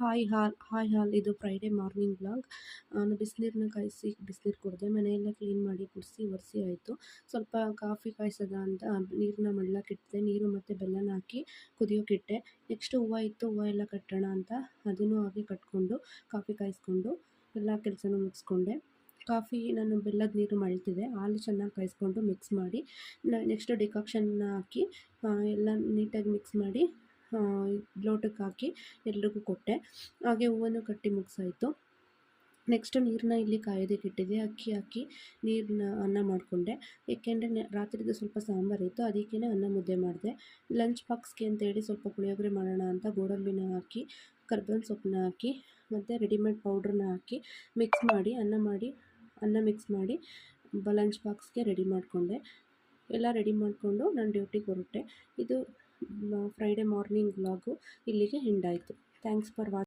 Hi ಹಾಲ್ ಇದು Friday morning vlog. ನಾನು ಬಿಸಿನೀರನ್ನ ಕಾಯಿಸಿ ಬಿಸಿನೀರು ಕುಡಿದೆ, ಮನೆಯೆಲ್ಲ ಕ್ಲೀನ್ ಮಾಡಿ ಗುಡಿಸಿ ಒರೆಸಿ ಆಯಿತು. ಸ್ವಲ್ಪ ಕಾಫಿ ಕಾಯಿಸೋದ ಅಂತ ನೀರನ್ನ ಮಳ್ಳಕ್ಕಿಟ್ಟಿದೆ. ನೀರು ಮತ್ತು ಬೆಲ್ಲನ ಹಾಕಿ ಕುದಿಯೋಕ್ಕಿಟ್ಟೆ. ನೆಕ್ಸ್ಟ್ ಹೂವು ಇತ್ತು, ಹೂವು ಎಲ್ಲ ಕಟ್ಟೋಣ ಅಂತ ಅದನ್ನು ಹಾಗೆ ಕಟ್ಕೊಂಡು ಕಾಫಿ ಕಾಯಿಸ್ಕೊಂಡು ಎಲ್ಲ ಕೆಲಸನೂ ಮುಗಿಸ್ಕೊಂಡೆ. ಕಾಫಿ ನಾನು ಬೆಲ್ಲದ ನೀರು ಮಳ್ತಿದ್ದೆ, ಹಾಲು ಚೆನ್ನಾಗಿ ಕಾಯಿಸ್ಕೊಂಡು ಮಿಕ್ಸ್ ಮಾಡಿ ನೆಕ್ಸ್ಟ್ ಡಿಕಾಕ್ಷನ್ನ ಹಾಕಿ ಎಲ್ಲ ನೀಟಾಗಿ ಮಿಕ್ಸ್ ಮಾಡಿ ಲೋಟಕ್ಕೆ ಹಾಕಿ ಎಲ್ರಿಗೂ ಕೊಟ್ಟೆ. ಹಾಗೆ ಹೂವನ್ನು ಕಟ್ಟಿ ಮುಗಿಸಾಯಿತು. ನೆಕ್ಸ್ಟ್ ನೀರನ್ನ ಇಲ್ಲಿ ಕಾಯೋದಕ್ಕೆ ಇಟ್ಟಿದ್ದೆ. ಅಕ್ಕಿ ಹಾಕಿ ನೀರನ್ನ ಅನ್ನ ಮಾಡಿಕೊಂಡೆ. ಏಕೆಂದರೆ ರಾತ್ರಿದು ಸ್ವಲ್ಪ ಸಾಂಬಾರಿತ್ತು, ಅದಕ್ಕೇ ಅನ್ನ ಮುದ್ದೆ ಮಾಡಿದೆ. ಲಂಚ್ ಬಾಕ್ಸ್ಗೆ ಅಂತೇಳಿ ಸ್ವಲ್ಪ ಪುಳಿಯೋಗರೆ ಮಾಡೋಣ ಅಂತ ಗೋಡಂಬಿನ ಹಾಕಿ ಕರ್ಬೇವಿನ ಸೊಪ್ಪನ್ನ ಹಾಕಿ ಮತ್ತು ರೆಡಿಮೇಡ್ ಪೌಡ್ರನ್ನ ಹಾಕಿ ಮಿಕ್ಸ್ ಮಾಡಿ ಅನ್ನ ಮಿಕ್ಸ್ ಮಾಡಿ ಲಂಚ್ ಬಾಕ್ಸ್ಗೆ ರೆಡಿ ಮಾಡಿಕೊಂಡೆ. ಎಲ್ಲ ರೆಡಿ ಮಾಡಿಕೊಂಡು ನಾನು ಡ್ಯೂಟಿಗೆ ಹೊರಟೆ. ಇದು ಫ್ರೈಡೇ ಮಾರ್ನಿಂಗ್ ವ್ಲಾಗು ಇಲ್ಲಿಗೆ ಎಂಡ್ ಆಯಿತು. Thanks for watching.